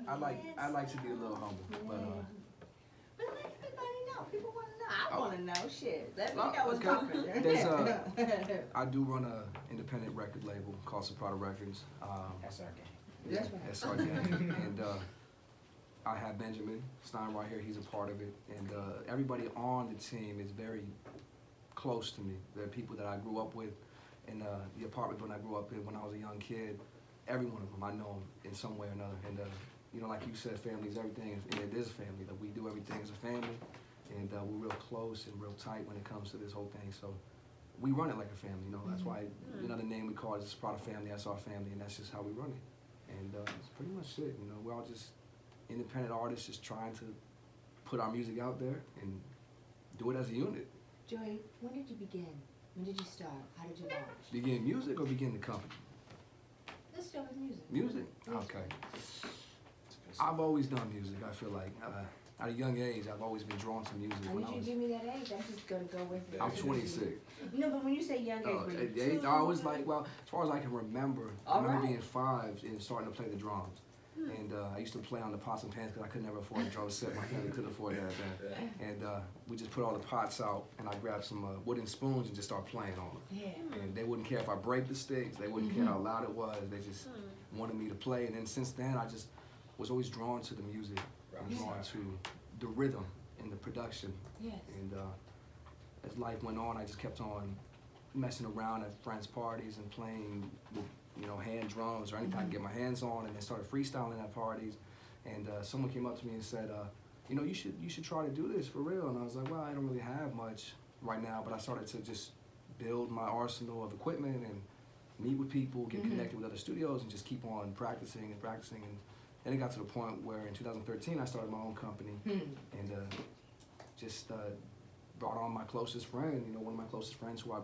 I like to be a little humble, but But let everybody know. People want to know. I Oh. want to know. Shit. Let me Oh, know what's okay. popping. There's I do run a independent record label called Soprano Records. That's our game. That's right. SR Gang. And I have Benjamin Stein right here. He's a part of it, and everybody on the team is very close to me. They're people that I grew up with in the apartment when I grew up in when I was a young kid. Every one of them, I know them in some way or another. And you know, like you said, family is everything, and it is family. That we do everything as a family, and we're real close and real tight when it comes to this whole thing. So we run it like a family. You know, that's why another name we call it is Soprano Family. That's our family, and that's just how we run it. And it's pretty much it. You know, we're all just independent artists, just trying to put our music out there and do it as a unit. Joy, when did you begin? When did you start? How did you launch? Begin music or begin the company? Let's start with music. Music? Okay. I've always done music. I feel like at a young age, I've always been drawn to music. I When need I you was, to give me that age. I'm just gonna go with it. I'm 26. No, but when you say young age, were you At the age, two? I was like, well, as far as I can remember, I All remember right. being 5 and starting to play the drums. And I used to play on the pots and pans because I could never afford a drum set. My family couldn't afford that then. And we just put all the pots out, and I grabbed some wooden spoons and just start playing on them. Yeah. And they wouldn't care if I break the sticks. They wouldn't care how loud it was. They just wanted me to play. And then since then, I just was always drawn to the music and drawn to the rhythm and the production. Yes. And as life went on, I just kept on messing around at friends' parties and playing with, you know, hand drums or anything I could get my hands on, and then started freestyling at parties. And someone came up to me and said, you know, you should try to do this for real. And I was like, well, I don't really have much right now, but I started to just build my arsenal of equipment and meet with people, get connected with other studios, and just keep on practicing and practicing. And then it got to the point where in 2013 I started my own company and just brought on my closest friend, you know, one of my closest friends who I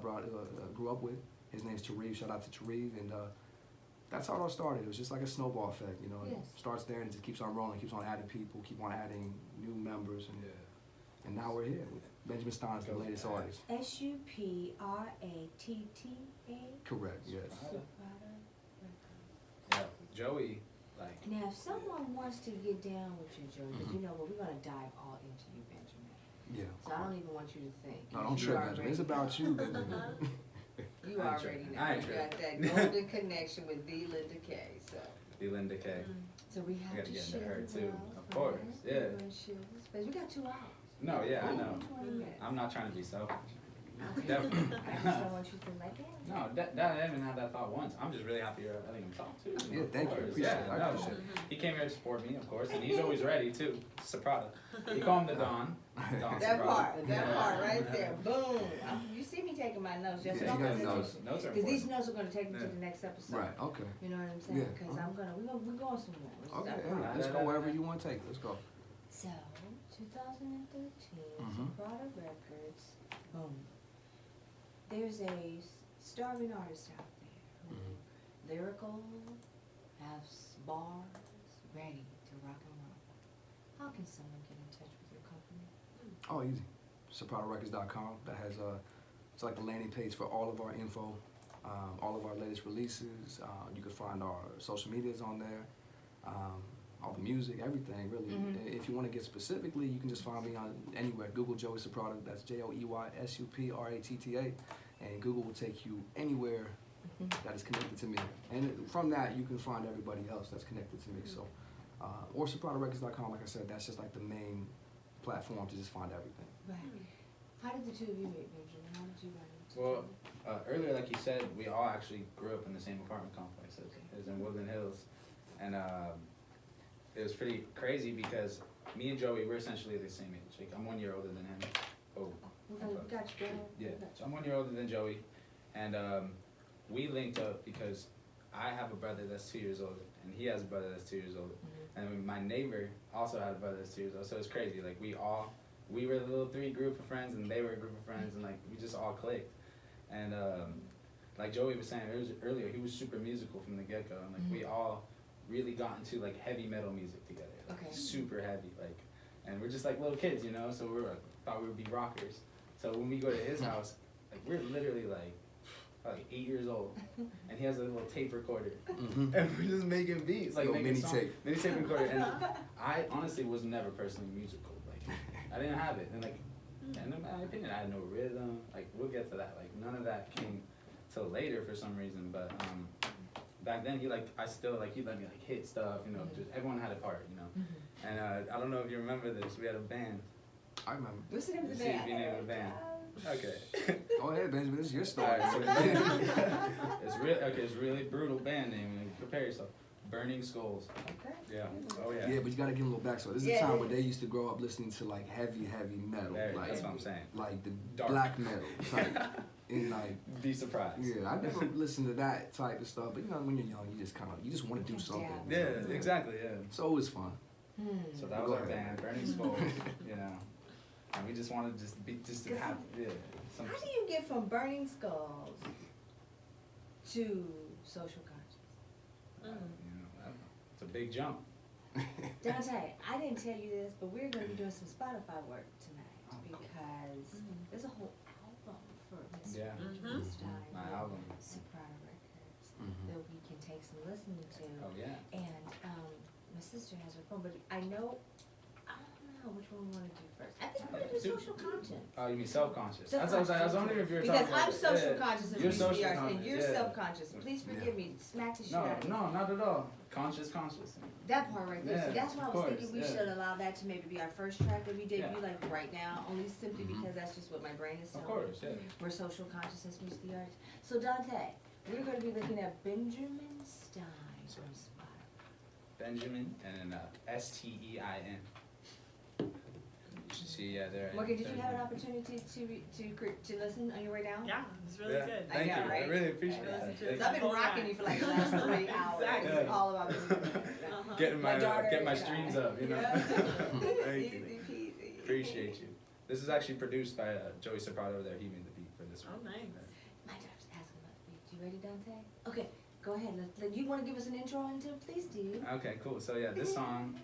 grew up with. His name's Tareev, shout out to Tareev, and that's how it all started. It was just like a snowball effect, you know. Yes. It starts there and it just keeps on rolling, keeps on adding people, keep on adding new members, and now we're here. Benjamin Stein is the latest artist. SUPRATTA. Correct, yes. Soprano Yeah, Joey, like, Now, if someone wants to get down with you, Joey, because you know what, we're gonna dive all into you, Benjamin. Yeah. So I don't even want you to think. No, don't You trip, already- Benjamin. It's about you, Benjamin. You I ain't already tripping. know. I ain't You got that tripping. golden connection with the Linda K. So, Linda K. so we have gotta to get into share her, the too, wealth, of course, right? yeah. We're gonna share the space. We got 2 hours. No, yeah, I know. 20 minutes. I'm not trying to be selfish. Okay. Definitely. I just don't want you to like that. No, I haven't had that thought once. I'm just really happy you're letting him talk too. Yeah, Of thank you. course. Appreciate Yeah, it. I no. appreciate it. He came here to support me, of course, and he's always ready too. Soprano. You call him the Don. Don That Soprano. part Yeah. right there. Boom. You see me taking my notes. Just Yeah, don't you got pay notes. attention. Notes are Because these important. notes are going to take me to Yeah. the next episode. Right, okay. You know what I'm saying? Yeah. Because we're going somewhere. This is Okay, our hey, product. let's go wherever you want to take. Let's go. So, 2013, Mhm. Soprano Records, boom. There's a starving artist out there who lyrical, has bars, ready to rock and roll. How can someone get in touch with your company? Oh, easy. SopranoRecords.com. That has it's like the landing page for all of our info, all of our latest releases. You can find our social medias on there, all the music, everything really. If you want to get specifically, you can just find me on anywhere. Google Joey Soprano. That's JoeySupratta, and Google will take you anywhere that is connected to me. And from that, you can find everybody else that's connected to me. So, or SopranoRecords.com. Like I said, that's just like the main platform to just find everything. Right. How did the two of you meet, Benjamin? How did you run into Well, each other? earlier, like you said, we all actually grew up in the same apartment complex. It was in Woodland Hills, and it was pretty crazy because me and Joey, we're essentially the same age. Like, I'm 1 year older than him. Oh, Got you, go yeah. ahead. So I'm 1 year older than Joey, and we linked up because I have a brother that's 2 years older, and he has a brother that's 2 years older, and my neighbor also had a brother that's 2 years old. So it's crazy. Like, we were the little 3 group of friends, and they were a group of friends, and like we just all clicked. And like Joey was saying earlier, he was super musical from the get go, and like we all really got into like heavy metal music together, like Okay. super heavy, like, and we're just like little kids, you know. So we were thought we would be rockers. So when we go to his house, like we're literally like like 8 years old, and he has a little tape recorder, Mhm. and we're just making beats, like Little making mini songs, tape. mini tape recorder. And I honestly was never personally musical. Like I didn't have it, and like, and in my opinion, I had no rhythm. Like we'll get to that. Like none of that came till later for some reason. But back then, he let me like hit stuff. You know, just everyone had a part. You know, and I don't know if you remember this. We had a band. I remember. What's the name of the See if band? you name the band. Okay. Go ahead, Benjamin. This is your story. Alright, so it's really brutal band name. Like, prepare yourself. Burning Skulls. Okay. Yeah. Oh yeah. Yeah, but you gotta give them a little backstory. This is a Yeah, time yeah. where they used to grow up listening to like heavy metal, Very, like that's what I'm saying. like the Dark. black metal type, and like Be surprised. yeah, I never listened to that type of stuff. But you know, when you're young, you just want to do something. Yeah, exactly. Yeah. So it was fun. So that was Go our ahead. band, Burning Skulls. You know, and we just wanted to have some. How do you get from Burning Skulls to social conscious? You know, I don't know. It's a big jump. Dante, I didn't tell you this, but we're going to be doing some Spotify work tonight because there's a whole album for Mr. Yeah. This time. My album. Soprano Records Mhm. that we can take some listening to. Oh yeah. And my sister has her phone, but I don't know which one we want to do first. I think we're going to do social conscious. Oh, you mean self-conscious? That's what I was wondering if you were Because talking about. I'm social yeah. conscious and You're we social are, and conscious, you're yeah. self-conscious. Please forgive me. Smack the shit No, out of me. no, not at all. Conscious. That part right there. Yeah, See, that's why I of was course, thinking we yeah. should allow that to maybe be our first track that we debut, Yeah. like right now, only simply Mhm. because that's just what my brain is Of telling me. course, yeah. We're social consciousness meets the arts. So Dante, we're going to be looking at Benjamin Stein on Spotify. Benjamin and then Stein. You should see, yeah, there. Morgan, did you have an opportunity to listen on your way down? Yeah, it's really Yeah. good. Thank I know, you. I right? really appreciate Yeah. that. So Thank So I've been Hold rocking on. you for like the last 3 hours. Exactly. It's all about me. Uh-huh. Getting My daughter, get my you know. streams up, you know. Yeah. Thank you. Easy peasy. Appreciate you. This is actually produced by Joey Soprano over there. He made the beat for this Oh, one. nice. My daughter's asking about the beat. You ready, Dante? Okay, go ahead. You want to give us an intro into it? Please do. Okay, cool. So yeah, this song,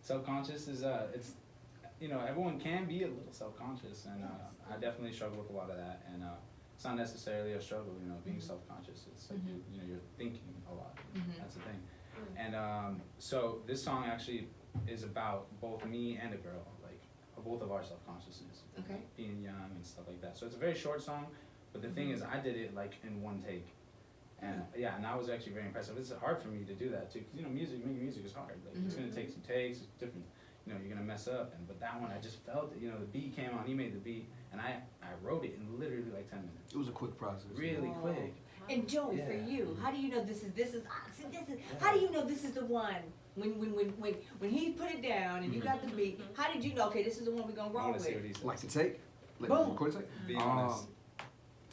Self-Conscious is it's, you know, everyone can be a little self-conscious, and I definitely struggle with a lot of that, and it's not necessarily a struggle, you know, being self-conscious. It's like you know, you're thinking a lot. That's the thing. And so this song actually is about both me and a girl, like both of our self-consciousness, Okay. being young and stuff like that. So it's a very short song, but the thing is, I did it like in one take. And yeah, and I was actually very impressive. It's hard for me to do that too, because you know, making music is hard. Like it's gonna take some takes, it's different. You know, you're gonna mess up. But that one, I just felt it. You know, the beat came on. He made the beat, and I wrote it in literally like 10 minutes. It was a quick process. Really Wow. quick. And Joey, for Yeah. you, how do you know this is how do you know this is the one? When he put it down and you got the beat, how did you know? Okay, this is the one we're gonna I roll want with. to see what he says. Like the take, like Boom. the recording take. Be honest.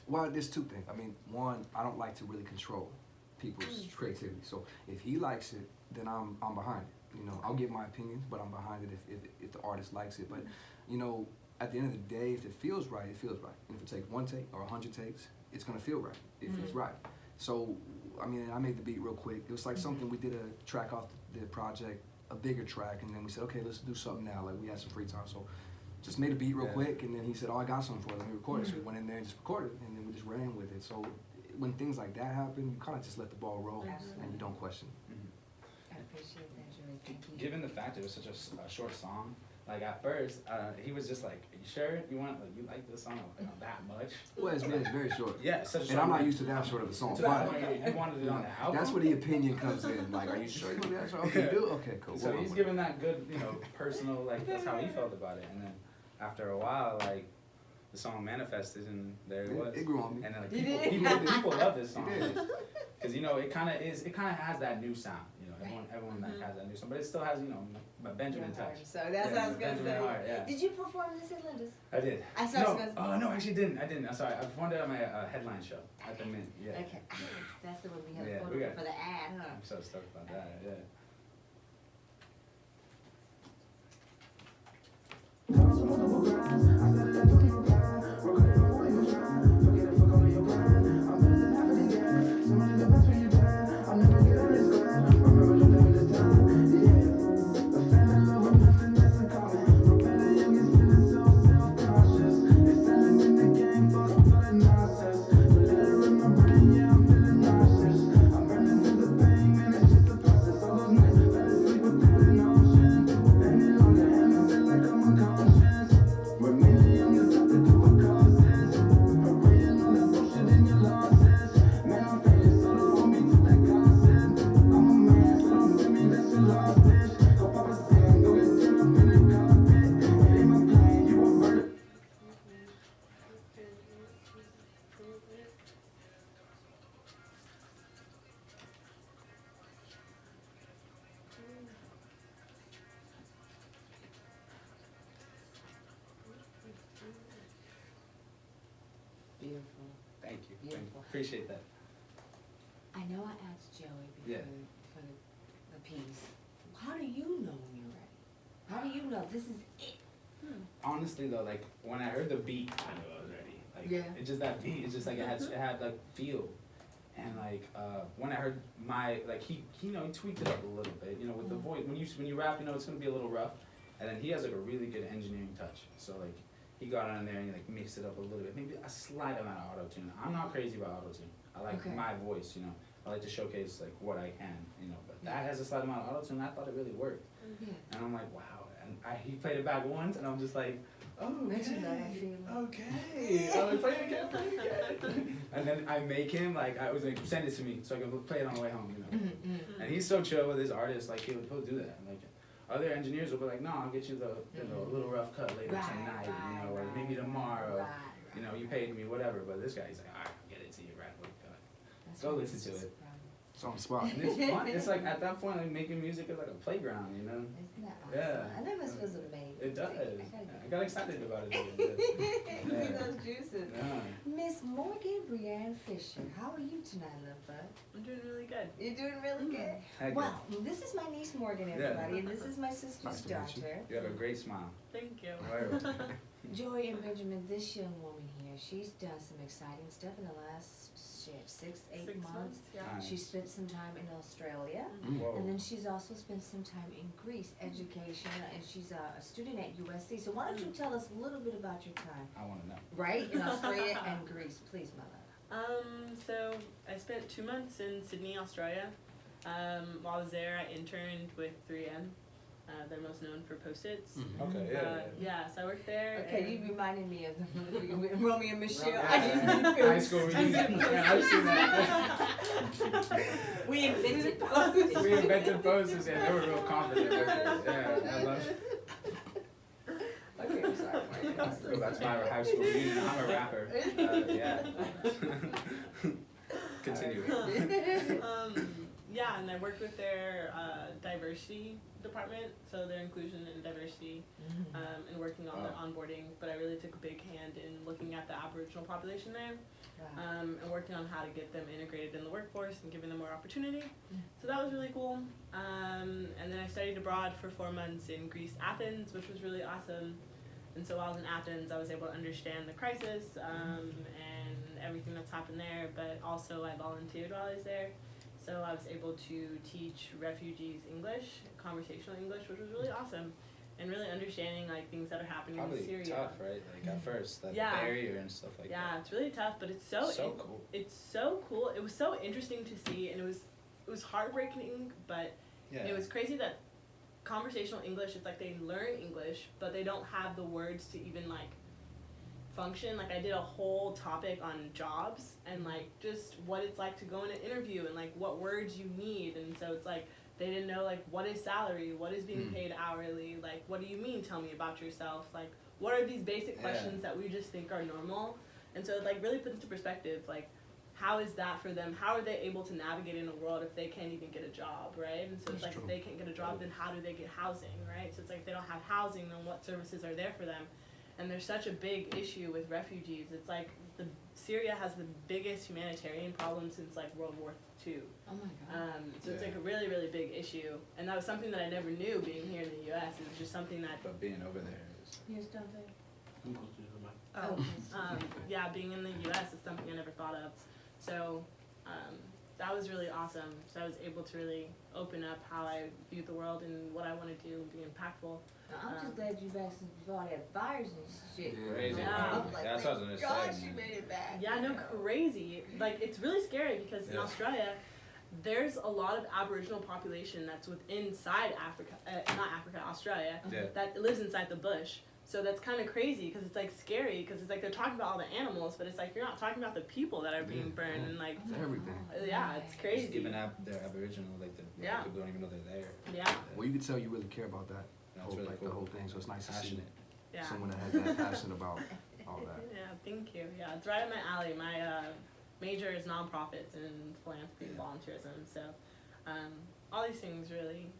Well, there's two things. I mean, one, I don't like to really control people's creativity. So if he likes it, then I'm behind it. You know, I'll give my opinions, but I'm behind it if the artist likes it. But you know, at the end of the day, if it feels right, it feels right. And if it takes one take or 100 takes, it's gonna feel right if it's right. So, I mean, I made the beat real quick. It was like something we did a track off the project, a bigger track, and then we said, okay, let's do something now. Like we had some free time, so just made a beat real Yeah. quick, and then he said, oh, I got something for it. Let me record it. So we went in there and just recorded, and then we just ran with it. So when things like that happen, you kind of just let the ball roll, Absolutely. and you don't question. I appreciate that, Joey. Thank you. Given the fact it was such a short song, like at first, he was just like, "Are you sure you like this song like, that much?" Well, it's very short. Yeah, it's such a And short I'm not song. used to that short of a song, So but you wanted it on the album. that's where the opinion comes in. Like, are you sure you want that short? Okay, you do? Okay, cool. So We'll he's run with giving that good, you know, personal, like that's how he felt about it. And then after a while, like the song manifested, and there it was. It grew on me. And then like You people, did? people love this song It did. because you know it kind of has that new sound. You know, everyone that has that new sound, but it still has, you know, my Benjamin touch. So that's what I was gonna Benjamin say. Hart, yeah. Did you perform this at Linda's? I did. I saw No, it. oh no, I actually didn't. I didn't. I'm sorry. I performed it at my headline show at the Mint. Yeah. Okay. That's the one we have Yeah, a we photo got- for the ad, huh? I'm so stoked about that. Yeah. Fuck, feeling nonsense. But let it Beautiful. Appreciate that. I know I asked Joey before Yeah. for the piece. How do you know when you're ready? How do you know this is it? Honestly though, like when I heard the beat, I knew I was ready. Like Yeah. it's just that beat. It's just like it had like feel, and like when I heard like he you know he tweaked it up a little bit. You know with the voice when you rap, you know it's gonna be a little rough, and then he has like a really good engineering touch. So like he got on there and he like mixed it up a little bit, maybe a slight amount of auto tune. I'm not crazy about auto tune. I like Okay. my voice. You know I like to showcase like what I can. You know but that has a slight amount of auto tune. I thought it really worked, Yeah. and I'm like wow. And he played it back once, and I'm just like. Oh, Mention that, I feel. okay. I was play it again. And then I make him like I was like send it to me so I can play it on the way home, you know. And he's so chill with his artists, like he'll do that. And, like other engineers will be like, no, I'll get you the little rough cut later tonight, you know, or maybe tomorrow. Right. You know, you paid me, whatever. But this guy, he's like, all right, I'll get it to you right away. That's Go right. listen to it. It's on the spot. And it's fun. It's like at that point, like making music is like a playground, you know. Isn't that awesome? Yeah. I know this was amazing. It does. I got excited about it. See Yeah. those juices. Yeah. Miss Morgan Brianne Fisher, how are you tonight, love bud? I'm doing really good. You're doing really good. Heck Well, this is my niece Morgan, everybody, and this is my sister's Nice to meet you. daughter. You have a great smile. Thank you. Word. Joy and Benjamin, this young woman here, she's done some exciting stuff in the last 6, 8 months. Yeah. Nice. She spent some time in Australia, Whoa. and then she's also spent some time in Greece, education, and she's a student at USC. So why don't you tell us a little bit about your time, I want to know. right, in Australia and Greece, please, my love. So I spent 2 months in Sydney, Australia. While I was there, I interned with 3M. They're most known for Post-its. Okay, yeah. So I worked there. Okay, and you reminded me of the movie with Romeo and Michelle. Yeah. High school reunion. Yeah, I've seen that. We invented Post-its. We invented posters and they were real confident. Yeah, I love it. Okay, I'm sorry. Let's go back to my high school reunion. I'm a rapper. Yeah. Continue. Yeah, and I worked with their diversity department, so their inclusion and diversity, and working on their onboarding. But I really took a big hand in looking at the Aboriginal population there, and working on how to get them integrated in the workforce and giving them more opportunity. So that was really cool. And then I studied abroad for 4 months in Greece, Athens, which was really awesome. And so while I was in Athens, I was able to understand the crisis and everything that's happened there, but also I volunteered while I was there. So I was able to teach refugees English, conversational English, which was really awesome. And really understanding like things that are happening in Probably Syria. tough, right? Like at first, like Yeah. barrier and stuff like Yeah, that. it's really tough, but it's so Cool. it's so cool. It was so interesting to see, and it was heartbreaking, but Yeah. it was crazy that conversational English, it's like they learn English, but they don't have the words to even like function. Like I did a whole topic on jobs and like just what it's like to go in an interview and like what words you need. And so it's like they didn't know like what is salary, what is being paid hourly, like what do you mean, tell me about yourself, like what are these basic questions that we just think are normal. And so it like really puts into perspective like how is that for them? How are they able to navigate in a world if they can't even get a job, right? And so it's like if they can't get a job, then how do they get housing, right? So it's like if they don't have housing, then what services are there for them? And there's such a big issue with refugees. It's like Syria has the biggest humanitarian problem since like World War II. Oh my God. So it's like a really, really big issue. And that was something that I never knew being here in the US. It was just something that, But being over there is. Yes, Dante? yeah, being in the US is something I never thought of. So that was really awesome. So I was able to really open up how I view the world and what I want to do and be impactful. I'm just glad you back since before I had fires and shit. Yeah. Crazy. Yeah. I'm like, That's what I was gonna say, gosh, you man. made it back. Yeah, no, crazy. Like, it's really scary because in Yeah. Australia, there's a lot of Aboriginal population that's inside Africa, not Africa, Australia, Yeah. that lives inside the bush. So that's kind of crazy because it's like scary because it's like they're talking about all the animals, but it's like you're not talking about the people that are being burned and like, It's everything. yeah, it's Just crazy. giving up their Aboriginal, like the Yeah. people don't even know they're there. Yeah, Well, you can tell you really care about that. That's Whole, really like cool. the whole thing. So it's nice to see Passionate. yeah. someone that has that passion about all that. Yeah, thank you. Yeah, it's right up my alley. My major is nonprofits and philanthropy, Yeah. volunteerism. So all these things really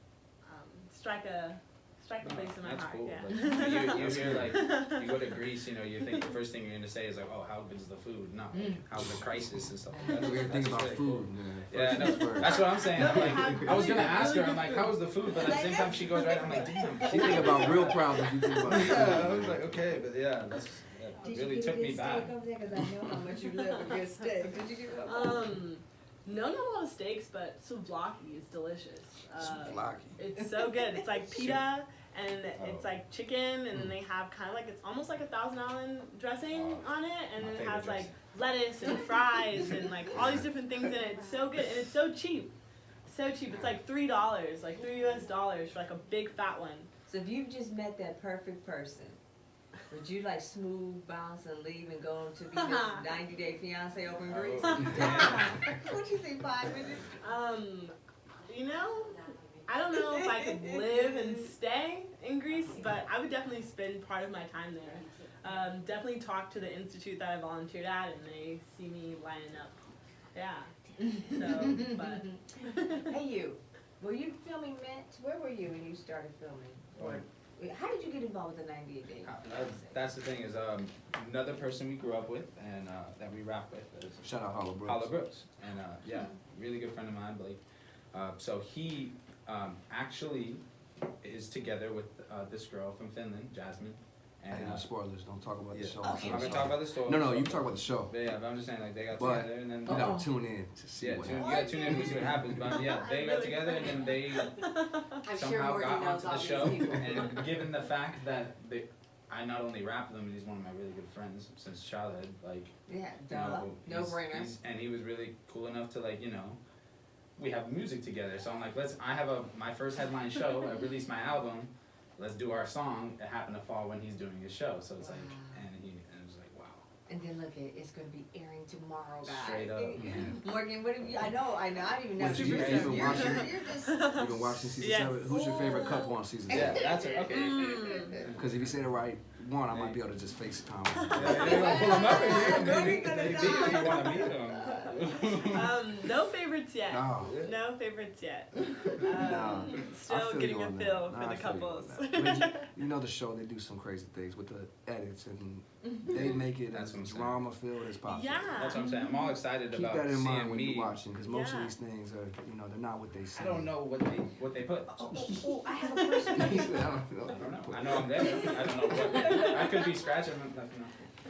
strike a special place in my That's heart. cool. Yeah. Like, you hear like you go to Greece, you know, you think the first thing you're gonna say is like, oh, how good is the food? No, how's the crisis and stuff like that. Weird thing That's about really food. cool. Yeah, Yeah, no, first things first. that's what I'm saying. I'm like, I was gonna Really ask her. good I'm like, food. how was the food? But at the same time, she goes right. I'm like, damn. You think about real problems. You think about food. Yeah, I was like, okay, but yeah, that's Did really you get took a me good back. steak over there? Because I know how much you love a good steak. Did you get one? No, not a lot of steaks, but souvlaki is delicious. Souvlaki. It's so good. It's like pita, and it's Oh. like chicken, and then they have kind of like, it's almost like a Thousand Island dressing on it, and My then it favorite has like dressing. lettuce and fries and like all these different things in it. It's so good, and it's so cheap. So cheap. It's like $3, like $3 for like a big fat one. So if you've just met that perfect person, would you like smooth bounce and leave and go to be this 90-day fiance over in Greece? Oh, What you think, 5 minutes? You know, I don't know if I could live and stay in Greece, but I would definitely spend part of my time there. Definitely talk to the institute that I volunteered at, and they see me lining up. Yeah. So, but Hey, you. Were you filming Met? Where were you when you started filming? Or how did you get involved with the 98 Day? That's the thing is another person we grew up with and that we rap with is Shout out Hollow Brooks. Paula Brooks, and yeah, really good friend of mine, Blake. So he actually is together with this girl from Finland, Jasmine. And Hey, no spoilers. Don't talk about the yeah. show. Okay. I'm gonna talk about the story. No, you talk about the show. Yeah, but I'm just saying like they got But together and then You gotta tune in to see yeah, what you happens. gotta tune in to see what happens. But yeah, they got together and then they I'm sure somehow Morgan got knows onto all the these show. people. And given the fact that I not only rap with him, but he's one of my really good friends since childhood. Like, Yeah, you know, duh. No brainer. And he was really cool enough to like, you know, we have music together. So I'm like, I have my first headline show. I released my album. Let's do our song. It happened to fall when he's doing his show. So it's like, and it was like, wow. And then look, it's going to be airing tomorrow, guys. Straight up. Morgan, what have you? I know. I don't even know. What, you You're been just- watching? You're just. You been watching season Yes. 7? Who's your favorite couple on season 7? Yeah, that's it. Okay. Because if you say the right one, I might be able to just FaceTime. Yeah, you're gonna pull him up in here. Morgan gonna Maybe die. if you want to meet him. no favorites yet. No. No favorites yet. No. I Still feel getting you a on that. feel No, for I the feel you on couples. that. But you know the show, they do some crazy things with the edits, and they make it That's as what I'm saying. drama filled as possible. Yeah. That's what I'm saying. I'm all excited Keep about that in seeing mind when me. you're watching, because most of Yeah. these things are, they're not what they say. I don't know what they put. Oh, I have a question for I you. don't know. I don't know. I know I'm there. I don't know what. I could be scratching. Like, you know.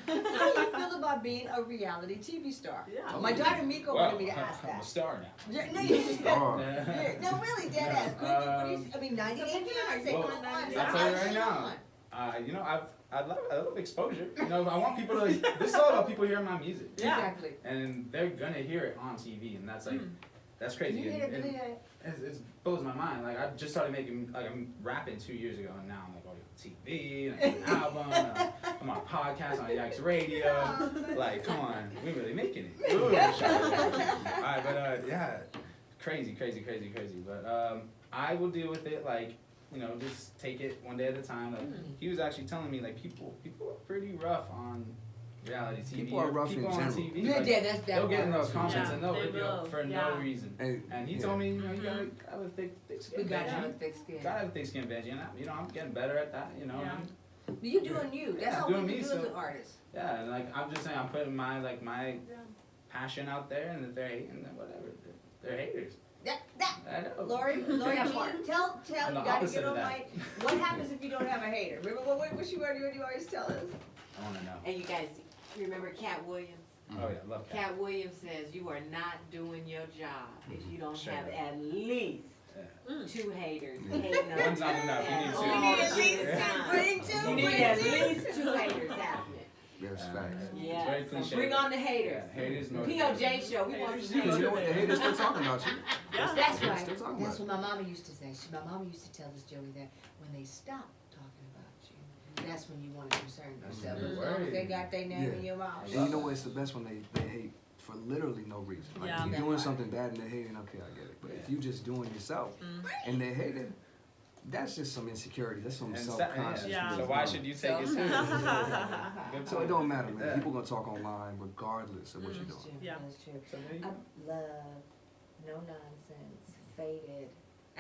How do you feel about being a reality TV star? Yeah. My daughter Miko Well, wanted me to ask I'm a that. star now. Yeah, no, you Oh. yeah, no, really, dead ass. What do you, I mean, 90 Day Fiance. Well, Come on, I'll guys, tell you right come now. on. You know, I love exposure. You know, I want people to. This is all about people hearing my music, Yeah. Exactly. and they're gonna hear it on TV, and that's like, that's crazy. You And- need to and believe that. it blows my mind. Like I just started making, like I'm rapping 2 years ago, and now I'm like on TV, and I'm an album, I'm on a podcast on Yikes Radio. Like, come on, we're really making it. Ooh, Alright, but yeah, crazy. But I will deal with it like, you know, just take it one day at a time. Like he was actually telling me like people are pretty rough on reality TV. People are rough people in on general. TV. Yeah, like, yeah, that's that. they'll get in part. those comments Yeah, and they'll they rip you up will, for yeah. no reason. And he yeah. told me, you know, you gotta have a thick skin. We gotta Benji. have a thick skin. Gotta have a thick skin, Benji. And you know, I'm getting better at that. You know. Yeah. You doing you. That's Yeah, all doing we can me, do as so- an artist. Yeah, and like I'm just saying, I'm putting my passion out there, and if they're hating, then whatever. They're haters. That. I know. Lori, that part. tell, I'm you the gotta opposite get of on that. my, what happens if you don't have a hater? Remember what you always tell us? I want to know. And you guys remember Cat Williams? Oh yeah, love Cat. Cat Williams says you are not doing your job if you don't Sure. have at least Yeah. 2 haters Yeah. hating on One's you not enough. You need at two. all You need at the least time. bring two, You need bring at two. least 2 haters happening. That's Yeah. facts. Yeah. Very So cliche. bring on the haters. Yeah, haters know. POJ show. We want some Because you know haters. what, the haters still talking about you. Yeah. That's Still right. talking That's about what my mama used to say. My mama used to tell us, Joey, that when they stop talking about you, that's when you want to concern That's yourself. a good As long as word. they got their name Yeah. in your mouth. And you know what's the best when they hate for literally no reason. Like Yeah. you're That doing part. something bad and they're hating, okay, I get it. But if Yeah. you just doing yourself Mm. and they're hating, that's just some insecurity. That's some And self-conscious. Yeah. So why should you take it seriously? Good So it point. don't matter, man. Yeah. People gonna talk online regardless of what you're That's doing. true. Yeah. That's true. So there you I go. love no nonsense, faded.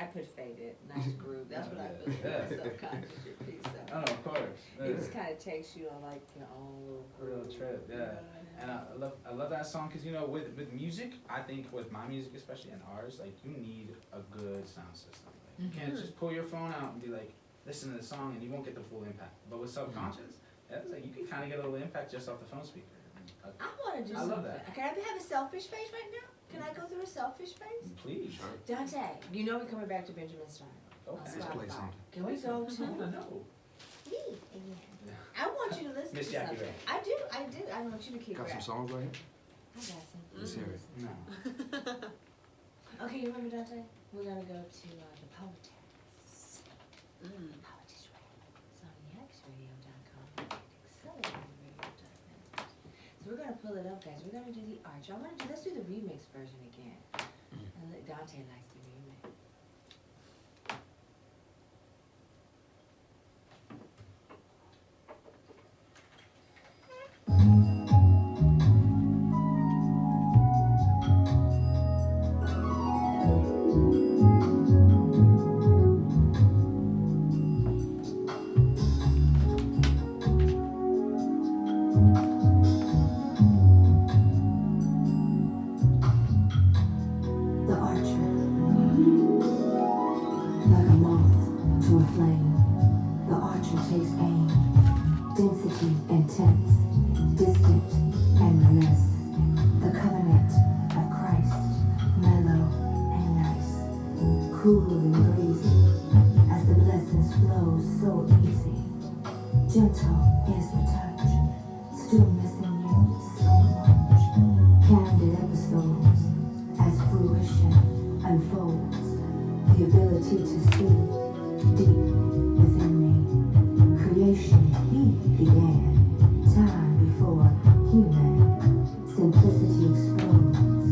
I put faded, nice groove. That's what I put. Yeah. Subconscious piece. So. Oh, of course. It just kind of takes you on like your own little Real groove, trip, you yeah. know what I And mean? I love that song because, you know, with music, I think with my music especially and ours, like, you need a good sound system. Like, you can't just pull your phone out and be like, listen to the song and you won't get the full impact. But with subconscious, that's like, you can kind of get a little impact just off the phone speaker. I want to do I love something. that. Can I have a selfish phase right now? Can I go through a selfish phase? Please. Dante, you know we're coming back to Benjamin Stein. On Okay. Let's play Spotify. something. Can we go to No. me again? I want you to listen Miss to Jackie something. Ray. I do. I want you to keep Got some rap. songs right here? I got some. Let's hear it. No. Okay, you remember Dante? We're gonna go to the Poetess. Mm. Poetess Radio. It's on yaxradio.com. Acceleratorradio.net. So we're gonna pull it up, guys. We're gonna do the arch. Let's do the remix version again. And Dante likes the remix. The archer, like a moth to a flame, the archer takes aim, density intense, distant and remiss, the covenant of Christ, mellow and nice, cool and breezy, as the blessings flow so easy, gentle is the touch, still missing you so much, candid episodes, as fruition unfolds, the ability to see deep within me. Creation he began, time before human. Simplicity explodes,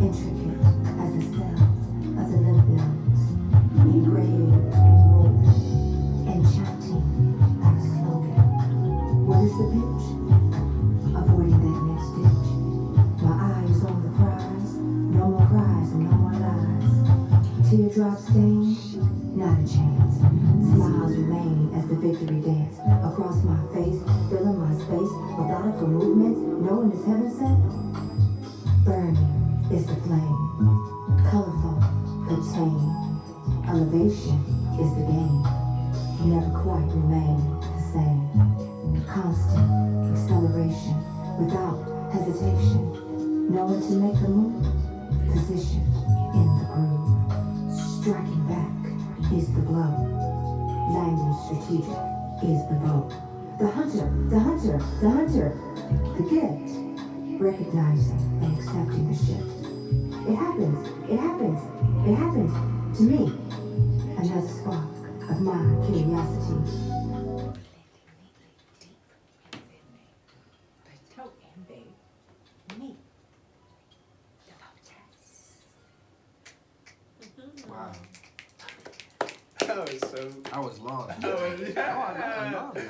intricate as the cells of the lymph nodes, engraved and woven, enchanting like a slogan. What is the pitch? Avoiding that next ditch. My eyes on the prize, no more cries and no more lies. Teardrops stain, not a chance. Smiles remain as the victory dance across my face, filling my space, methodical movements, knowing it's heaven sent. Burning is the flame, colorful but tame. Elevation is the game, never quite remain the same. Constant acceleration without hesitation, knowing to make the move, position in the groove. Striking back is the blow. Language strategic is the bow. The hunter, the hunter, the hunter, the gift. Recognizing and accepting the shift. It happens, it happens, it happened to me. Another spark of my curiosity. But and babe, me, the Poetess. Wow. That was so. I was lost. Oh, I love that.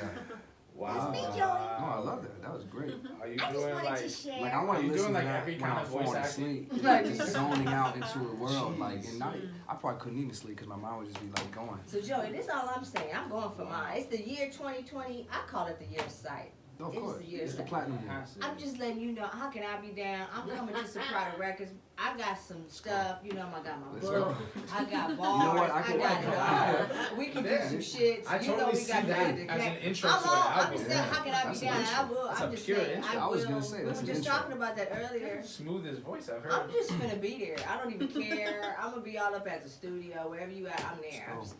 Wow. That's me, Joey. No, I love that. That was great. Are you I just doing wanted like? to share. Like I want Are to you listen doing, like, to that every when kind I'm of voice falling acting? asleep, Like- just zoning out into a world. Like, and not, I probably couldn't even sleep because my mind would just be like going. So Joey, this is all I'm saying. I'm going for mine. It's the year 2020. I call it the year of sight. No, of It's course, the year it's the of platinum year. I'm just letting you know, how can I be down? I'm coming to Soprano Records. I got some stuff, you know, I got my Let's book, go. I got bars, know what? I I can- got we can do Yeah. some shit. I You know totally we see got that music. as an intro I'm to an I'm album. just saying, how can I That's be an down? intro. I will. That's I'm a just pure saying, intro. I I was will. gonna say, We that's were an just intro. talking about that earlier. Smoothest voice I've heard. I'm just gonna be there. I don't even care. I'm gonna be all up at the studio, wherever you at, I'm there. I'm Oh, just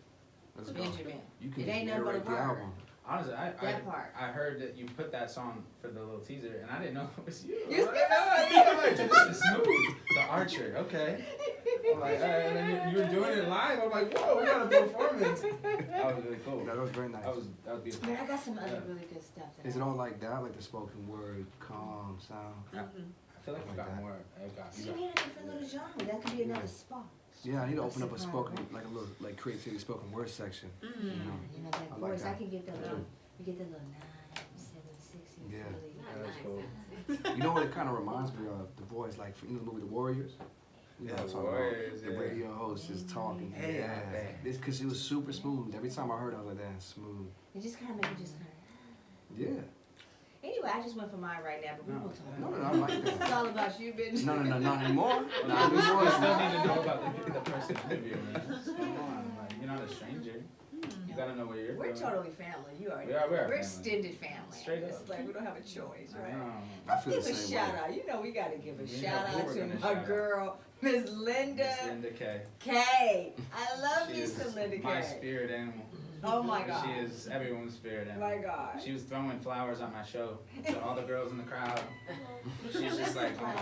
let's go. Benjamin. You can It ain't nothing but a narrate the word. album. Honestly, That part. I heard that you put that song for the little teaser, and I didn't know it was you. You I'm see like, what I'm like, this is smooth. The Archer, okay. I'm like, and then you were doing it live. I'm like, whoa, we got a performance. That was really cool. That was very nice. That was beautiful. Man, I got some other Yeah. really good stuff. That Is I- it all like that, like the spoken word, calm sound? I feel like you got more. You So got you need a different little genre. That could be another spot. Yeah, I need to open up a Soprano. spoken, like a little, like creativity spoken word section. You know? You know that I like voice. that. I can get the Me little. too. You get the little 9, 7, 6. You Yeah. really- That was cool. You know what it kind of reminds me of? The voice, like, you know the movie The Warriors? You know Yeah, what I'm talking about? Warriors, The yeah. radio host just talking. Hey, yeah. man. This because it was super smooth. Every time I heard it, I was like, that's smooth. It just kind of made you just kind Yeah. of. Anyway, I just went for mine right now, but we No. will talk. No, I like It's that. all about you, bitch. No, not anymore. Well, Not we still anymore. need to know about the person interviewing, man. Come on, like, you're not a stranger. You gotta know where you're We're going. totally family. You already We are- know. we are We're family. extended family. Straight It's up. like we don't have a choice, I right? know. I feel Give the a same shout way. out. You know we gotta give a We shout know who out we're to gonna my shout out. girl, Miss Linda Miss Linda K. K. I love She me is some Linda my K. spirit animal. Oh my God. She is everyone's spirit animal. My God. She was throwing flowers at my show to all the girls in the crowd. She's just like, oh my.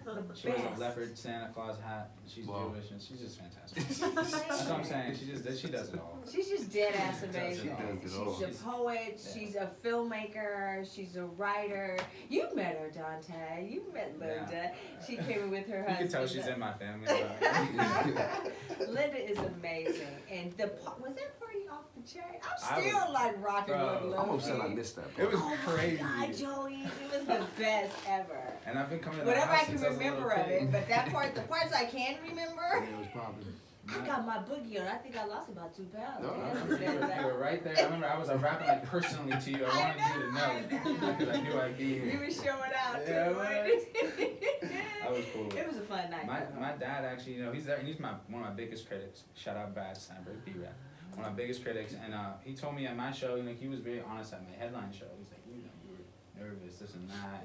Like the She wears a best. leopard Santa Claus hat. She's Wow. Jewish and she's just fantastic. She's That's what I'm amazing. saying. She does it all. She's just dead ass She does amazing. it all. She does it She's all. a poet, Yeah. she's a filmmaker, she's a writer. You met her, Dante. You met Linda. She came in with her You husband. can tell she's in my family. Linda is amazing. And was that party off the chain? I I'm still was- like rocking bro, with I'm upset I Loki. missed that. It Part. was Oh crazy. my God, Joey, it was the best ever. And I've been coming to the Whatever I house can since I was a little remember of it, kid. but that part, the parts I can remember, Yeah, it was popping. I got my boogie on. I think I lost about 2 pounds. No, Yes, You that- were right there. I remember I was rapping like personally to you. I wanted you to know because I knew I'd be You here. were showing out Yeah, too. man. Right? That was cool. It was a fun night. My dad actually, he's there and he's one of my biggest critics. Shout out Brad Steinberg, B-Rap. One of my biggest critics, and he told me at my show, he was very honest at my headline show. He's like, you were nervous, this and that,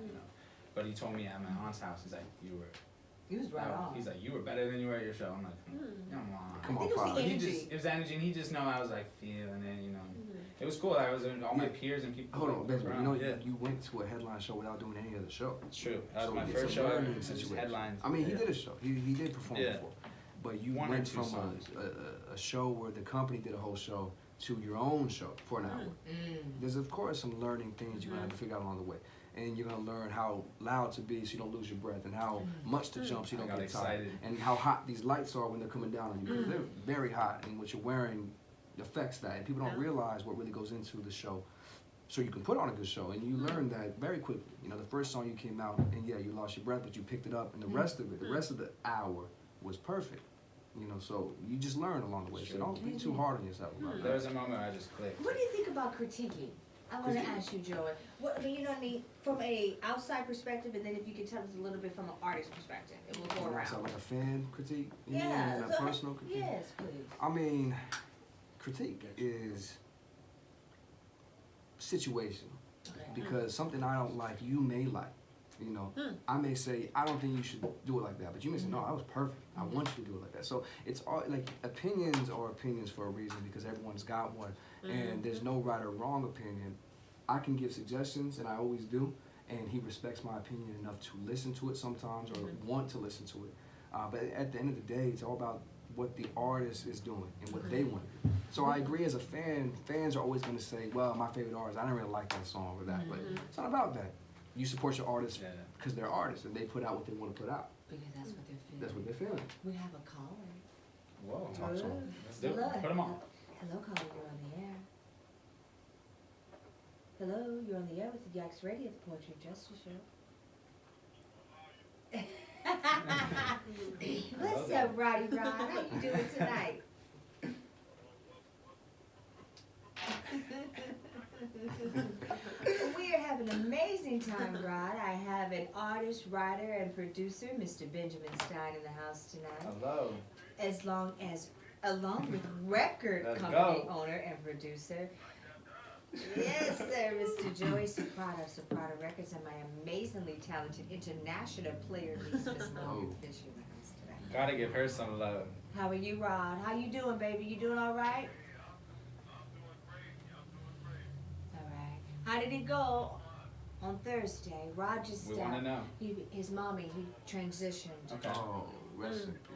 But he told me at my aunt's house, he's like, He was right on. he's like, you were better than you were at your show. I'm like, come on. Come I on, think it was Pop. the He energy. just, it was energy, and he just know I was like feeling it, It was cool. I was all my peers and people. Hold on, Benjamin. around. You know, you went to a headline show without doing any other show. It's true. That was So my it's first a show ever. learning It was situation. headlines. I mean, he Yeah. did a show. He did perform Yeah. before. But you One or went two from songs. a show where the company did a whole show to your own show for an hour. There's, of course, some learning things you're going to have to figure out along the way. And you're going to learn how loud to be so you don't lose your breath, and how much to jump so you I don't got get tired. excited. And how hot these lights are when they're coming down on you. Because they're very hot, and what you're wearing affects that. And people don't realize what really goes into the show. So you can put on a good show, and you learn that very quickly. The first song you came out, and yeah, you lost your breath, but you picked it up, and the rest of it, the rest of the hour was perfect. So you just learn along the way. So don't be too hard on yourself about There that. was a moment where I just clicked. What do you think about critiquing? I want to ask you, Joey. What you know what I mean, from a outside perspective, and then if you could tell us a little bit from an artist perspective, and we'll go around. So like a fan critique, you mean, Yeah. and a so- personal critique. Yes, please. I mean, critique is situational Okay. because something I don't like, you may like. I may say I don't think you should do it like that, but you may say no, that was perfect. I want you to do it like that. So it's all like opinions are opinions for a reason because everyone's got one, and there's no right or wrong opinion. I can give suggestions, and I always do, and he respects my opinion enough to listen to it sometimes or want to listen to it. But at the end of the day, it's all about what the artist is doing and what they want to do. So I agree as a fan, fans are always going to say, well, my favorite artist, I didn't really like that song or that, but it's not about that. You support your artists Yeah. because they're artists and they put out what they want to put out. Because that's what they're feeling. That's what they're feeling. We have a caller. Whoa. Talk to 'em. Let's do it. Hello. Put them on. Hello, caller. You're on the air. Hello, you're on the air with the Yaks Radio, the Poetry Justice Show. What's up, Roddy Rod? How you doing tonight? We are having an amazing time, Rod. I have an artist, writer, and producer, Mr. Benjamin Stein, in the house tonight. Hello. Along with record Let's company go. owner and producer. Yes, sir, Mr. Joey Soprano of Soprano Records, and my amazingly talented international player, Miss Morgan Fisher, in the house tonight. Gotta give her some love. How are you, Rod? How you doing, baby? You doing all right? All right. How did it go on Thursday? Rod just We want to know. his mommy, he transitioned. Okay. Oh, rest in peace.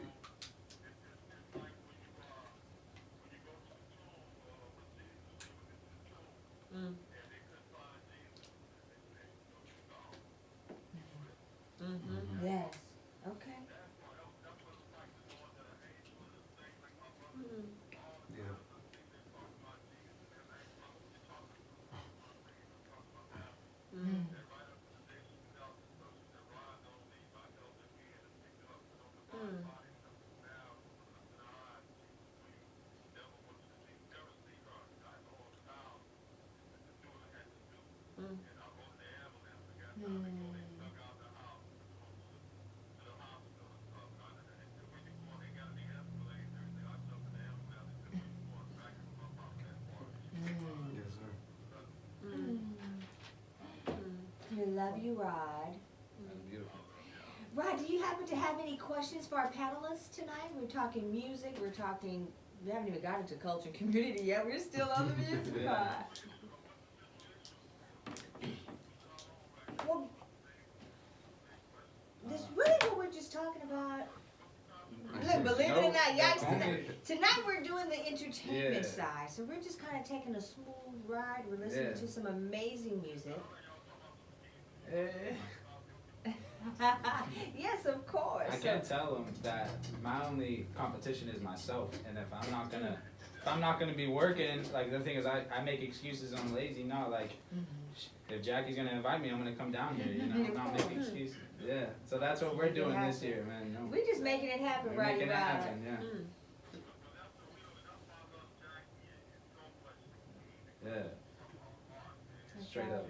Yes. Okay. Yeah. love you, Rod. That's beautiful. Rod, do you happen to have any questions for our panelists tonight? We're talking music, we haven't even got into culture and community yet. We're still on the music Yeah. part. Well, this really what we're just talking about. Look, believe it or not, yikes, tonight we're doing the entertainment Yeah. side. So we're just kind of taking a smooth ride. We're listening Yeah. to some amazing music. Yes, of course. I can't tell them that my only competition is myself, and if I'm not gonna be working, like the thing is, I make excuses. I'm lazy. No, like if Jackie's gonna invite me, I'm gonna come down here. You know, I'm not making excuses. Yeah, so that's what we're doing this year, man. No, We're just making it happen, we're right? making it happen. Yeah, yeah. Straight up.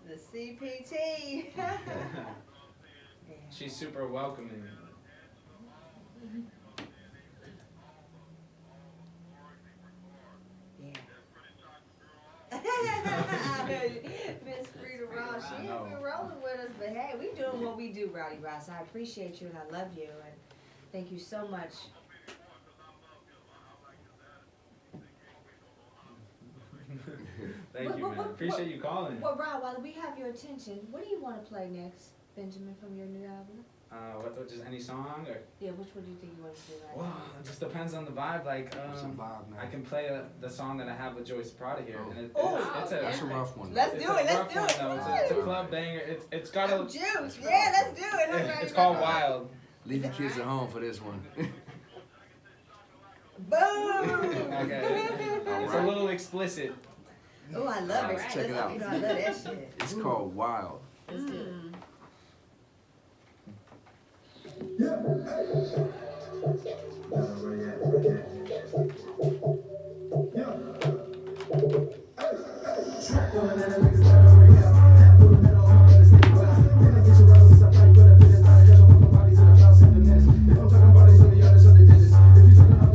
The CPT. Yeah. She's super welcoming. Miss Frida Ross, she I ain't know. been rolling with us, but hey, we doing what we do, Rowdy Ross. I appreciate you and I love you and thank you so much. Thank you, man. Appreciate you calling. Well, Rod, while we have your attention, what do you want to play next, Benjamin, from your new album? What? Just any song or? Yeah, which one do you think you want to do right Well, now? it just depends on the vibe. Like, It's a vibe, man. I can play the song that I have with Joyce Prada here, and Oh, That's a rough one. Let's it's do a it, let's rough do one, it. though. It's a club banger. It's got a. Juice, yeah, let's do it. I'm ready It's to called go. Wild. Leave your kids at home for this one. Boom! Okay. It's a little explicit. Oh, I love it. Check it out. You know, I love that shit. It's called Wild. Let's do it.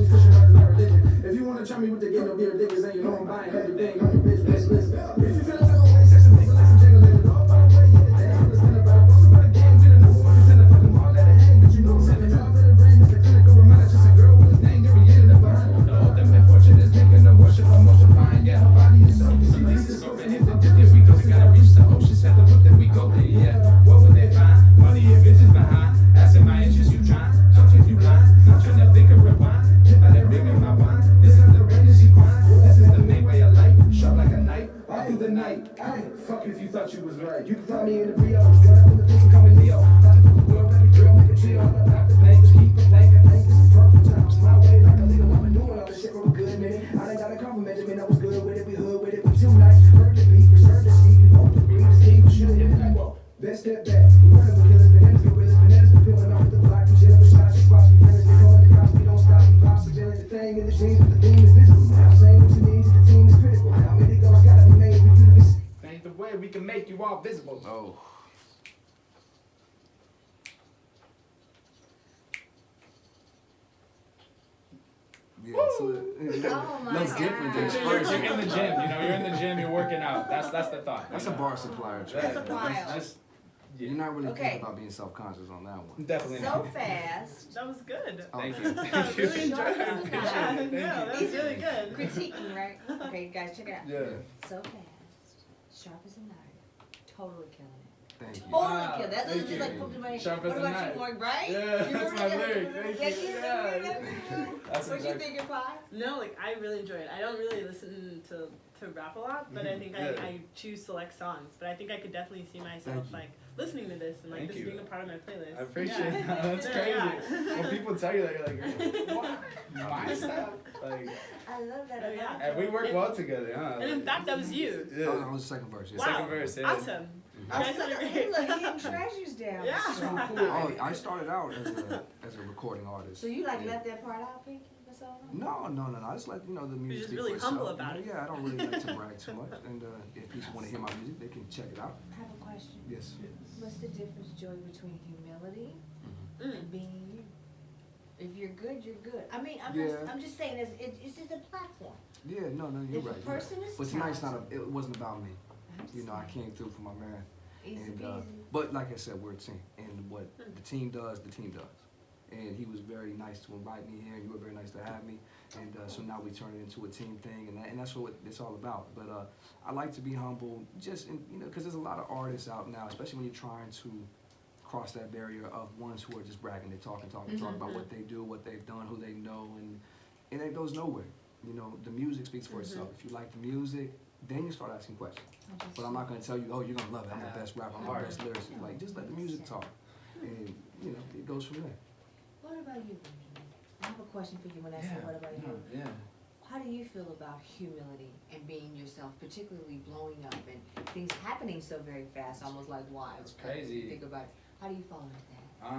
If you wanna try me with the game, don't be ridiculous, and you know I'm buying everything on your bitch, listen. If you feel like I'm sex and people like some jingle, let it all by the way, yeah, damn, let's spin about. Also got a game, we the number one contender, fucking ball, let it hang, but you know, 7 times for the brain, it's a clinical reminder, just a girl with his name, every end of the behind. The ultimate fortune is making the worship of motion fine, yeah, her body is so she likes to scope and hit the dip, if we go, we gotta reach the ocean, set the whip, then we go there, yeah. What would they find? Money and bitches behind, asking my interest, you trying, don't you blind, I'm trying to think of rewind, if I didn't ring in my wine, this is the rain that she crying, this is the main way of life, sharp like a knife, all through the night, fuck if you thought you was right, you can find me in the Rio, straight up in the pussy, call me Leo, talking to the world, baby girl, make a chill, I'm not the bank, just keep it blank, I think this is perfect times, my way like a leader, I've been doing all this shit for a good minute, I done got a compliment, I mean I was good with it, we hood with it, we too nice, heard the beat, reserve the seat, you hope the green is deep, we should hit it like, whoa, best step back, we running with killers, bananas, gorillas, bananas, we peeling off the block, we chilling with shots, we spots, we winners, they calling the cops, we don't stop, we pops, we feeling the thing in the jeans, but the theme is visible, now saying what you need, the team is critical, how many goals gotta be made, we do this. Ain't the way we can make you all visible. Oh. Yeah, so Oh my that's different than God. You're first. in the gym, you know, you're in the gym, you're working out. That's the thought. That's a bar supplier Yeah, trick. That's wild. that's- You're not really Okay. thinking about being self-conscious on that one. definitely So not. fast. That was good. Thank Oh. you. I Thank you. really enjoyed that. Appreciate Yeah, it. Thank no, you. that was really good. Critiquing, right? Okay, guys, check it out. Yeah. So fast, sharp as a knife, totally killing it. Thank you. Totally Wow, killing it. That's thank just you. like poking money. Sharp What as a about knife. you, Mark, right? Yeah, You that's remember my that? lyric. Thank Yes, you. you Yeah. remember That's what you exactly. thinking, Pie? No, like I really enjoy it. I don't really listen to rap a lot, but I think Yeah. I choose select songs. But I think I could definitely see myself Thank you. like listening to this and like Thank this you. being a part of my playlist. I appreciate Yeah. that. That's Yeah, crazy. yeah. When people tell you that, you're like, what? My stuff? Like, I love that Oh, a yeah. lot. and we work well together, huh? And in fact, that was you. Yeah. Oh, that was the second verse. Yeah. Wow. Second verse, yeah. Awesome. Oh, You guys sounded look, great. look, hidden treasures down. Yeah. So cool. Oh, I started out as a recording artist. So you like Yeah. left that part out, Pinky, for so long? No. I just let the music just speak really for itself. humble about it. Yeah, I don't really like to brag too much. And if people want to hear my music, they can check it out. I have a question. Yes. What's the difference, Joy, between humility Mm. and being you? If you're you're good, you're good. I mean, Yeah. I'm just saying, it's just a platform. Yeah, no, you're If a right. person is But tonight's talented- it wasn't about me. You know, I understand. came through for my man. Easy And, peasy. but like I said, we're a team, and what the team does, And he was very nice to invite me here, and you were very nice to have me. And so now we turn it into a team thing, and that's what it's all about. But I like to be humble, just because there's a lot of artists out now, especially when you're trying to cross that barrier of ones who are just bragging, they talk about what they do, what they've done, who they know, and it goes nowhere. You know, the music speaks for itself. If you like the music, then you start asking questions. But I'm not gonna tell you, oh, you're gonna love it. I'm the best rapper. I'm the best lyricist. Like, just let the music talk, and it goes from there. What about you, Benjamin? I have a question for you when I say what about you. Yeah. How do you feel about humility and being yourself, particularly blowing up and things happening so very fast, almost like wild? It's crazy. Think about it. How do you follow that?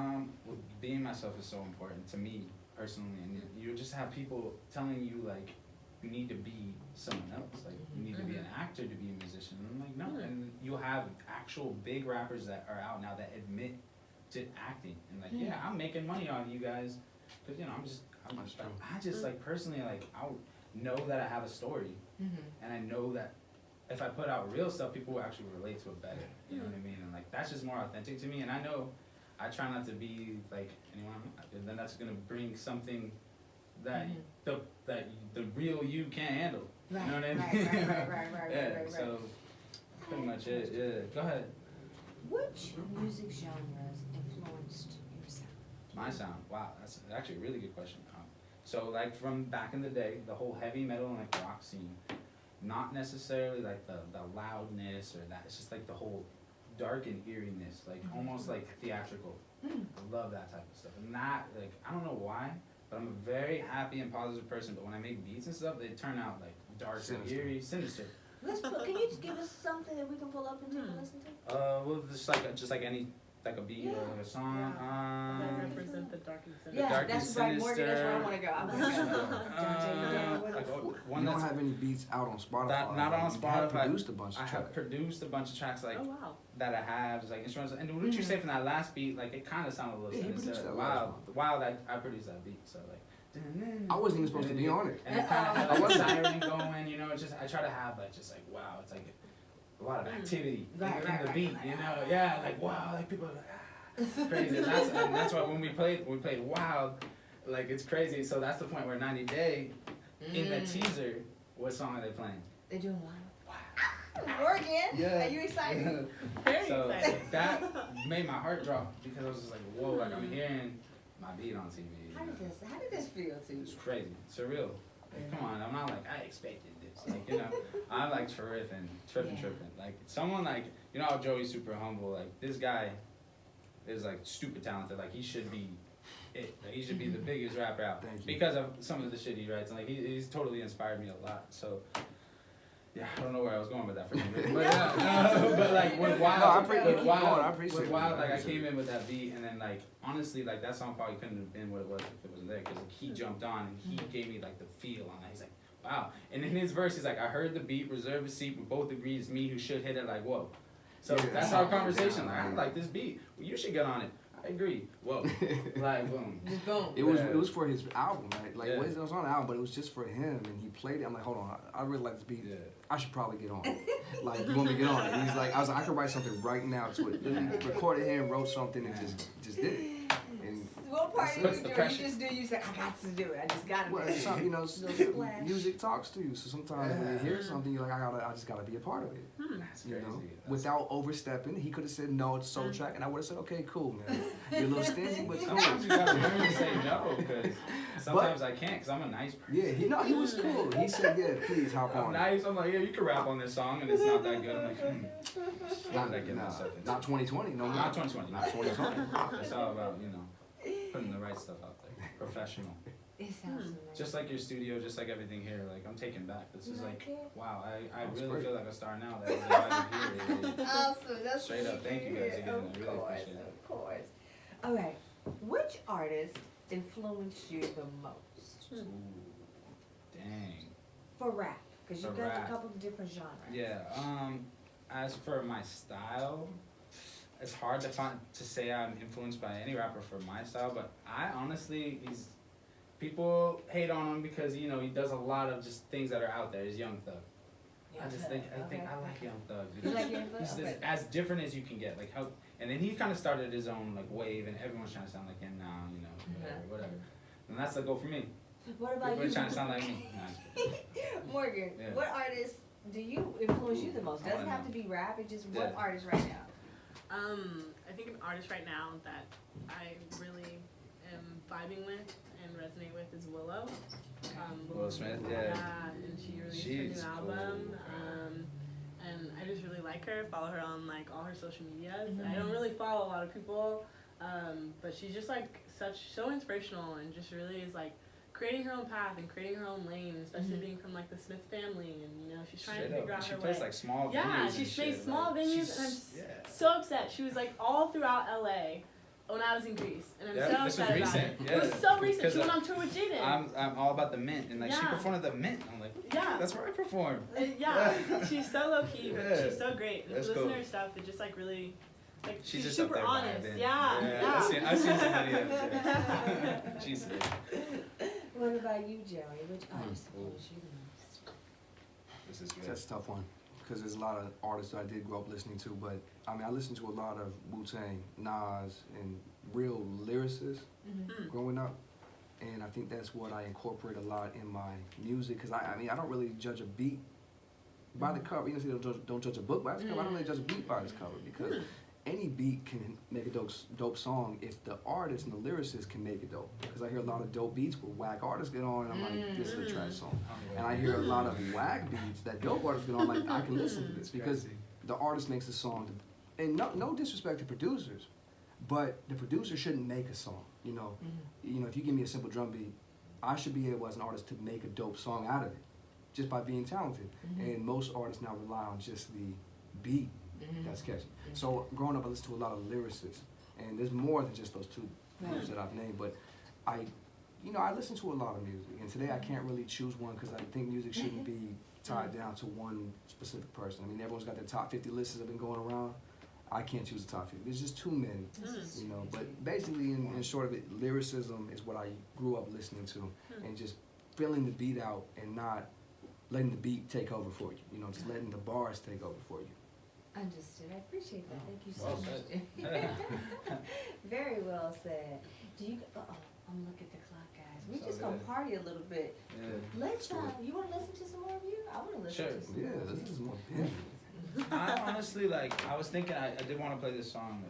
Well, being myself is so important to me personally, and you just have people telling you like you need to be someone else, like you need to be an actor to be a musician. And I'm like, no, and you'll have actual big rappers that are out now that admit to acting and like, yeah, I'm making money on you guys, because I just like personally like I know that I have a story, and I know that if I put out real stuff, people will actually relate to it better. You know what I mean? And like that's just more authentic to me. And I know I try not to be like anyone, and then that's gonna bring something that the real you can't handle. Right, You know what I mean? right, Yeah. right. So pretty much it. Yeah. Go ahead. Which music genres influenced your sound? My sound. Wow, that's actually a really good question. So like from back in the day, the whole heavy metal and like rock scene, not necessarily like the loudness or that. It's just like the whole dark and eeriness, like almost like theatrical. I love that type of stuff. And that, like, I don't know why, but I'm a very happy and positive person. But when I make beats and stuff, they turn out like dark and eerie, sinister. Can you just give us something that we can pull up and take a listen to? Well, just like any like a beat or like a song. That represent the dark and sinister. Yeah, dark that's and right, Morgan, that's where I wanna go. I'm One You don't that's have any beats out on Spotify. not on You have Spotify. produced a bunch of I have tracks. produced a bunch of tracks like Oh wow. that I have just like instruments. And what you say from that last beat, like it kind of sounded a little Yeah, he sinister. produced that last Wow, that I produced that beat. So like. I wasn't even supposed to be on it. And it kind of had like a siren going, you know. It's just I try to have like just like wow, it's like a lot of activity in the beat, you know. Yeah, like wow, like people are like it's crazy. And that's why when we played Wild, like it's crazy. So that's the point where 90 Day in the teaser, what song are they playing? They're doing wild. Morgan, Yeah. are you excited? Very So excited. that made my heart drop because I was just like, whoa, like I'm hearing my beat on TV. How did this feel to you? It's crazy, surreal. Like, come on, I'm not like I expected this. Like I'm like tripping. Like someone like how Joey's super humble. Like this guy is like stupid talented. Like he should be it. Like, he should be the biggest rapper out Thank you. because of some of the shit he writes. And, like he's totally inspired me a lot. So. Yeah, I don't know where I was going with that for him, but yeah, but like with Wild, I appreciate with it. Wild, I appreciate with it. Wild, I like I appreciate came it. in with that beat, and then like honestly, like that song probably couldn't have been what it was if it wasn't there, because like, he jumped on and he gave me like the feel on that. He's like, wow, and in his verse, he's like, I heard the beat, reserve a seat, we both agree it's me who should hit it. Like whoa, so Yeah, that's yeah. our conversation. Like I like this beat, well, you should get on it. I agree. Whoa, like boom. Just boom. It was for his album, right? Like Yeah. it was on the album, but it was just for him, and he played it. I'm like, hold on, I really like this beat. Yeah. I should probably get on it. Like, you want me to get on it? And he's like, I was like, I could write something right now to it. And he recorded him, wrote something, and just did it. And What part did Puts you the do? pressure. You just do. You said, I got to do it. I just got to. well, do it. it's something, Little splash. music talks to you. So sometimes when you hear something, you're like, I just gotta be a part of it. That's You crazy. know, That's- without overstepping. He could have said no, it's soul track, and I would have said, okay, cool, man. You're a little stingy, but cool. Sometimes you gotta learn to say no, because sometimes I can't, because I'm a nice person. Yeah, he was cool. He said, yeah, please hop I'm on. nice. I'm like, yeah, you can rap on this song, and it's not that good. I'm like, Not, What did I get myself into? not 2020, no, Not 2020. Not 2020. It's all about, putting the right stuff out there. Professional. It sounds amazing. Just like your studio, just like everything here. Like, I'm taken back. This is like, wow, I That's really great. feel like a star now that I was invited here. Awesome. That's Straight up, thank you guys again. I Of really course, appreciate it. of course. All right. Which artist influenced you the most Ooh, dang. for rap? Because you've For got rap. a couple of different genres. Yeah. As for my style, it's hard to say I'm influenced by any rapper for my style, but I honestly, people hate on him because he does a lot of just things that are out there. He's Young Thug. I think I like Young Thug. You like Young Thug? He's Okay. as different as you can get. Like how, and then he kind of started his own like wave, and everyone's trying to sound like him now. Whatever. And that's the goal for me. What about Everybody's you? trying to sound like me. No, I'm just kidding. Morgan, Yeah. what artists do you influence you the most? I Doesn't wanna have to know. be rap, it's just Yeah. what artist right now? I think an artist right now that I really am vibing with and resonate with is Willow. Will Smith, yeah. And she released She's her new cool. album. And I just really like her. Follow her on like all her social medias. Mhm. I don't really follow a lot of people, but she's just like so inspirational and just really is like creating her own path and creating her own lane, especially Mhm. being from like the Smith family, and she's trying Straight to figure up. out She her plays way. like small venues. Yeah, and she plays shit, small like, venues, she's- and I'm yeah. so upset. She was like all throughout LA when I was in Greece, and I'm Yeah, so this was upset about recent, it. yeah. It was so recent. Because, She went on tour with Jaden. I'm all about the Mint, and like she Yeah. performed at the Mint. I'm like, Yeah. that's where I perform. Yeah, she's so low key, but Yeah. she's so great. And if That's you listen cool. to her stuff, it just like really, like She's she's just super up there honest. vibing. Yeah. I've seen some videos. Yeah. She's sick. What about you, Joey? Which artist Ooh. influenced you the most? This is good. That's a tough one because there's a lot of artists that I did grow up listening to, but I mean I listened to a lot of Wu-Tang, Nas, and real lyricists Mm. growing up, and I think that's what I incorporate a lot in my music because I mean I don't really judge a beat by the cover. You know, don't judge a book by its cover. I don't really judge a beat by its cover because any beat can make a dope song if the artist and the lyricist can make it dope. Because I hear a lot of dope beats where whack artists get on and I'm like, this is a trash song. And I hear a lot of whack beats that dope artists get on, like I can listen to this because the artist makes a song. And no disrespect to producers, but the producer shouldn't make a song. You know, if you give me a simple drum beat, I should be able as an artist to make a dope song out of it, just by being talented. And most artists now rely on just the beat that's catchy. So growing up, I listened to a lot of lyricists, and there's more than just those two groups that I've named. But I listen to a lot of music, and today I can't really choose one because I think music shouldn't be tied down to one specific person. I mean, everyone's got their top 50 lists that have been going around. I can't choose the top 50. There's just too many, But basically, in short of it, lyricism is what I grew up listening to, and just filling the beat out and not letting the beat take over for you. Just letting the bars take over for you. Understood. I appreciate that. Thank you so Well much. Very well said. Do you? I'm looking at the clock, guys. We It's just all gonna good. party a little bit. Yeah. Let's. You want to listen to some more of you? I want to listen Sure. to some Yeah, more. this is more business. I honestly I was thinking I did want to play this song.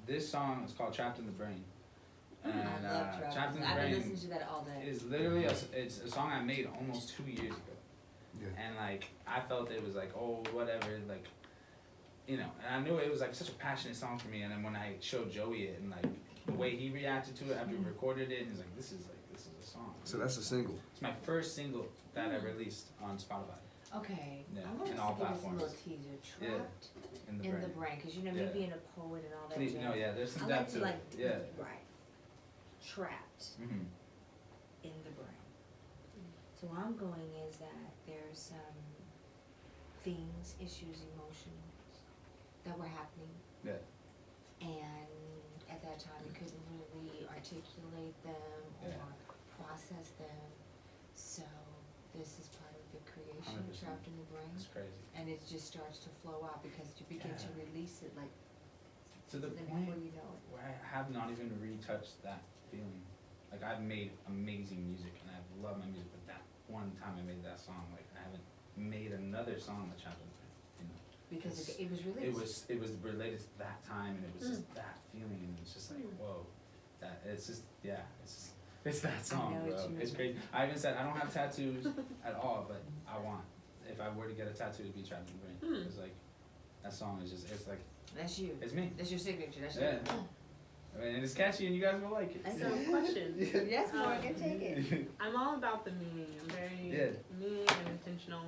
This song is called "Trapped in the Brain," and I love "Trapped in the I've been Brain" listening to that all day. is literally it's a song I made almost 2 years ago. Yeah. And I felt it was whatever, and I knew it was such a passionate song for me. And then when I showed Joey it and the way he reacted to it after we recorded it, and he's like, this is a song. So that's a single. It's my first single that I released on Spotify. Okay. Yeah, I want in us all to give us a little platforms. teaser. Yeah, Trapped In the in brain. the brain, because me Yeah. being a poet and all that. Please, jazz, no, yeah, there's some I like depth to to it. Yeah. right. Trapped Mm-hmm. in the brain. So where I'm going is that there's some things, issues, emotions that were happening, Yeah. and at that time you couldn't really articulate them or Yeah. process them. So this is part of the creation, 100%. trapped in the brain, It's crazy. and it just starts to flow out because you begin to Yeah. release it To the then point before you know it. where I have not even retouched that feeling. I've made amazing music and I love my music, but that one time I made that song, I haven't made another song that Trapped in the Brain, Because It's- it was released. It was related to that time, and it was just that feeling, and it's just whoa, it's that song, know what bro. you It's mean. crazy. I even said I don't have tattoos at all, but I want. If I were to get a tattoo, it'd be Trapped in the Brain. It's that song is just That's you. it's me. That's your signature. That's Yeah. your. I mean, and it's catchy, and you guys will like it. That's So, question. Yes, Morgan, take it. I'm all about the meaning. I'm very Yeah. meaning and intentional.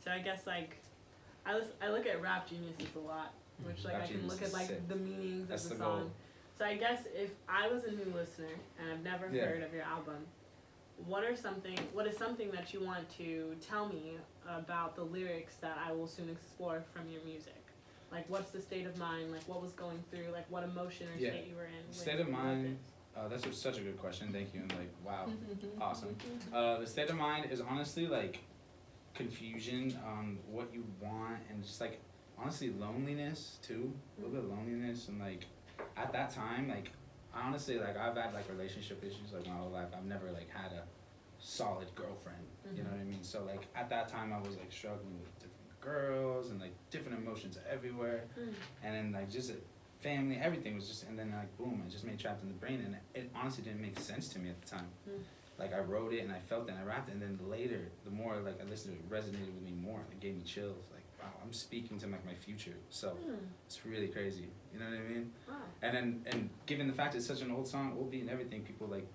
So I guess I look at Rap Geniuses a lot, which Rap I can look Genius at is sick. the meanings That's of the the song. goal. So I guess if I was a new listener and I've never Yeah. heard of your album, what is something that you want to tell me about the lyrics that I will soon explore from your music? What's the state of mind? What was going through? What emotion or Yeah. state you were in? when State of you wrote mind. this? That's such a good question. Thank you. And like, wow, awesome. The state of mind is honestly like confusion on what you want, and just like honestly loneliness too. A little bit of loneliness, and like at that time, like honestly, like I've had like relationship issues like my whole life. I've never like had a solid girlfriend. You know what I mean? So like at that time, I was like struggling with different girls and like different emotions everywhere, and then like just family, everything was just, and then like boom, it just made Trapped in the Brain, and it honestly didn't make sense to me at the time. Like I wrote it and I felt it and I rapped it, and then later, the more like I listened to it, it resonated with me more. It gave me chills. Like wow, I'm speaking to like my future self. It's really crazy. You know what I mean? Wow. And given the fact it's such an old song, old beat and everything, people like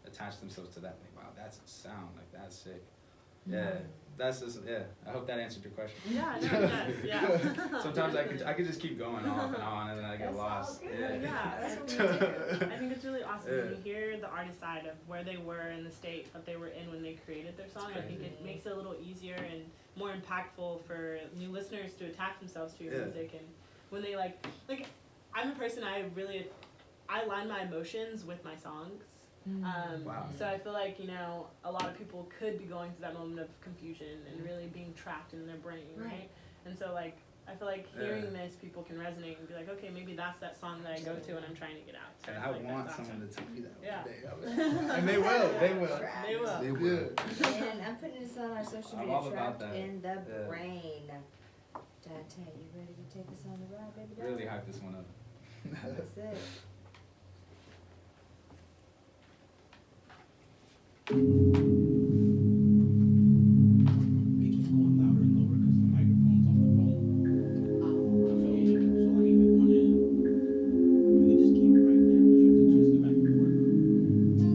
attach themselves to that. Like wow, that's a sound. Like that's sick. Yeah. That's just, yeah. I hope that answered your question. Yeah, no, it does. Yeah. Sometimes I could just keep going off and on, and then I get That's lost. all good. Yeah, That's what we do. I think it's really awesome Yeah. when you hear the artist side of where they were in the state that they were in when they created their song. I think crazy. it makes it a little easier and more impactful for new listeners to attach themselves to your Yeah. music. And when they like I'm a person, I line my emotions with my songs. Wow. So I feel like, you know, a lot of people could be going through that moment of confusion and really being trapped in their brain, right? And so like, I feel like hearing this, people can resonate and be like, okay, maybe that's that song that I go to when I'm trying to get out. So And I I feel like want that's awesome. someone to tell me that Yeah. one day. And they will. They will. They will. They will. And I'm putting this on our social I'm media, all about Trapped that. in the Yeah. Brain. Dante, you ready to take us on the ride, baby doll? Really hype this one up. That's it. It keeps going louder and lower because the microphone's on the phone. So like if you wanna, you can just keep it right there, but you have to twist it back and forth. It's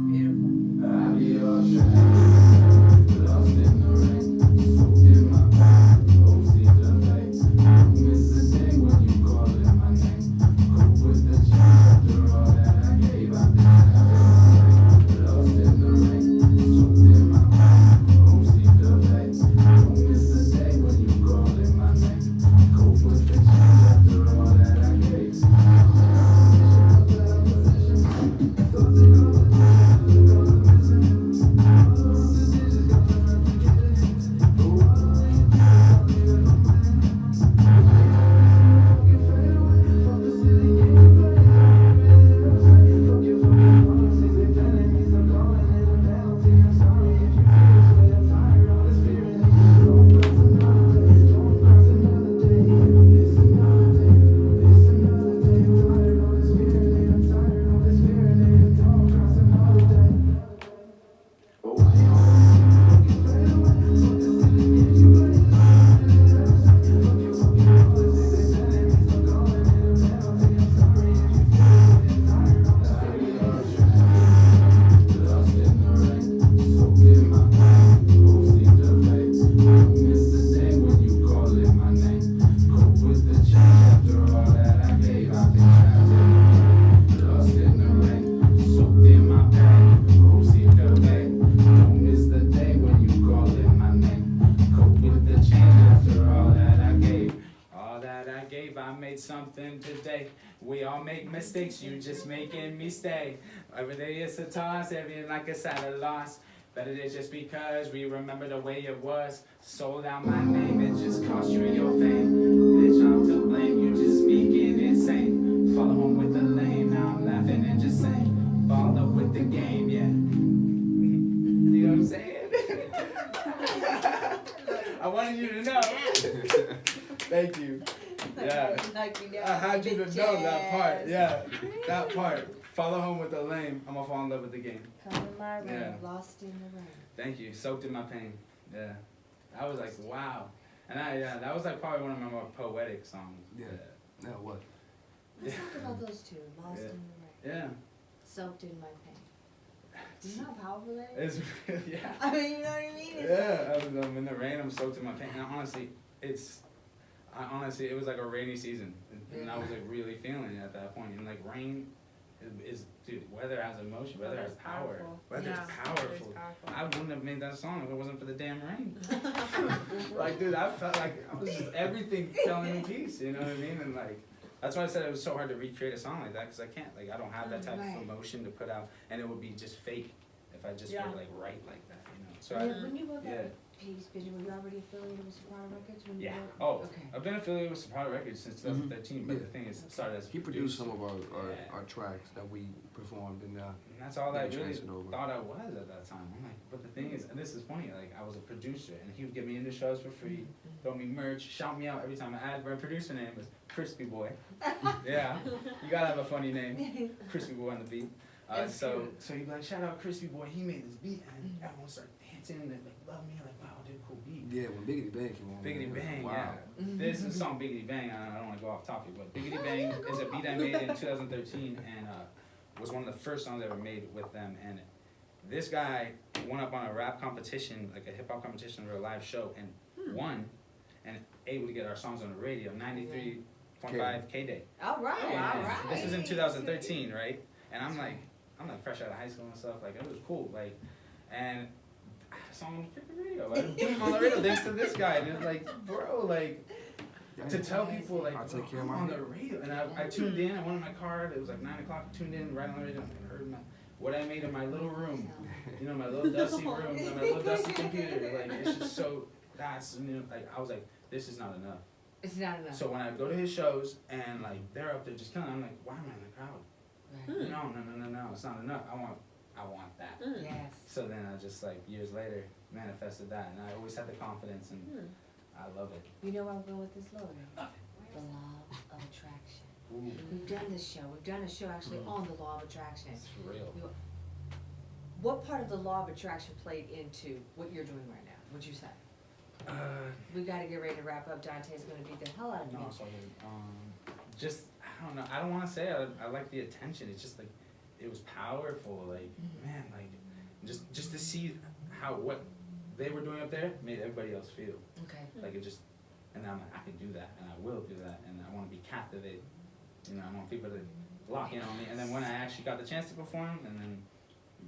beautiful. I be all trapped, lost in the rain, soaked in my pain, hope see the face. Miss the day when you calling my name. Cope with the change after all that I gave. I've been lost in the rain, soaked in my pain, hope see the face. Don't miss the day when you calling my name. Cope with the change after all that I gave. Something today. We all make mistakes, you just making me stay. Every day it's a toss, every day like a sad loss. Better days just because we remember the way it was. Sold out my name, it just cost you your fame. Bitch, I'm to blame, you just speaking insane. Follow home with the lame, now I'm laughing and just saying. Follow with the game, yeah. You know what I'm saying? I wanted you to know. Thank you. Yeah. I had you to know that part. Yeah, that part. Follow home with the lame. I'm gonna fall in love with the game. Come in my room, Yeah. lost in the rain. Thank you. Soaked in my pain. Yeah. I was like, wow. And that was like probably one of my more poetic songs. Yeah. No, what? Let's talk about those two, lost Yeah. in the rain, Yeah. soaked in my pain. Do you know how powerful that is? It's really, yeah. I mean, you know what I mean? It's Yeah. I'm in the rain. I'm soaked in my pain. And honestly, it was like a rainy season, and I was like really feeling it at that point. And like rain is dude, weather has emotion, weather has power. powerful. Weather's Yeah, powerful. weather's powerful. I wouldn't have made that song if it wasn't for the damn rain. Like, dude, I felt like I was just everything fell into peace. You know what I mean? And like, That's why I said it was so hard to recreate a song like that, because I can't, like, I don't have that type Right. of emotion to put out, and it would be just fake if I just Yeah. were like write like that, you know. So When you wrote yeah. that piece, Pigeon, were you already affiliated with Soprano Records when you yeah. wrote? Oh, Okay. I've been affiliated with Soprano Records since 2013, but Yeah. the thing is, it started as a He produced some producer. of our, Yeah. our tracks that we performed in And that's all Yeah, I he really transferred over. thought I was at that time. I'm like, but the thing is, and this is funny, like I was a producer and he would get me into shows for free, throw me merch, shout me out every time I add. My producer name was Crispy Boy. Yeah, you gotta have a funny name, Crispy Boy on the beat. That's So cute. he'd be like, shout out Crispy Boy, he made this beat, and everyone started dancing and they like love me, like wow, dude, cool beat. Yeah, when Biggity Bang came on. Biggity man, it was Bang, wild. yeah. This is song Biggity Bang. I don't want to go off topic, but Biggity Bang is a beat I made in 2013 and was one of the first songs I ever made with them. And this guy went up on a rap competition, like a hip hop competition or a live show, and won, and able to get our songs on the radio, 93.5 K-Day. All right, all And right. this is in 2013, right? And I'm like fresh out of high school and stuff. Like it was cool. Like, and I had a song on the freaking radio. Like, boom, on the radio thanks to this guy. And it's like, bro, like to tell people like I'll take care of I'm my on hit. the radio. And I tuned in. I went in my car. It was like 9 o'clock. I tuned in right on the radio. And heard what I made in my little room. You know, my little dusty room, and my little dusty computer. Like it's just so. That's like I was like, this is not enough. It's not enough. So when I go to his shows and like they're up there just killing, I'm like, why am I in the crowd? Right. No, it's not enough. I want that. Yes. So then I just like years later manifested that, and I always had the confidence, and I love it. You know where I'm going with this, Lord? The law of attraction. Ooh, We've done this show. We've done a show actually on the law of attraction. it's for real. What part of the law of attraction played into what you're doing right now? Would you say? We got to get ready to wrap up. Dante's going to beat the hell out of me. No, it's all good. Just I don't know. I don't want to say I like the attention. It's just like it was powerful. Like man, like just to see how what they were doing up there made everybody else feel. Okay. Like it just, and I'm like I can do that, and I will do that, and I want to be captivated. You know, I want people to lock in on me. And then when I actually got the chance to perform, and then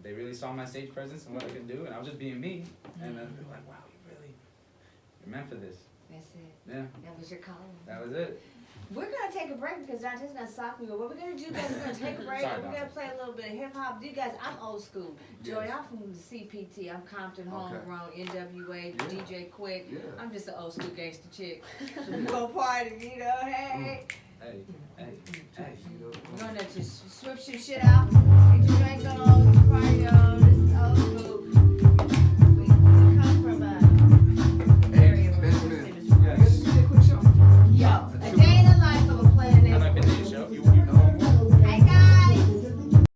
they really saw my stage presence and what I could do, and I was just being me. And then they were like, wow, you're meant for this. That's it. Yeah, That was your calling. that was it. We're going to take a break because Dante's going to sock me. But what we're going to do, guys, we're going to take a break. Sorry, and we're going Dante. to play a little bit of hip hop. You guys, I'm old school. Joey, Yes. I'm from the CPT. I'm Compton, Okay. homegrown, NWA, Yeah. DJ Quick. Yeah. I'm just an old school gangster chick. We go party, you know, hey. Hey, We're going to just switch some shit out. Get your drink on, party on. This is old school.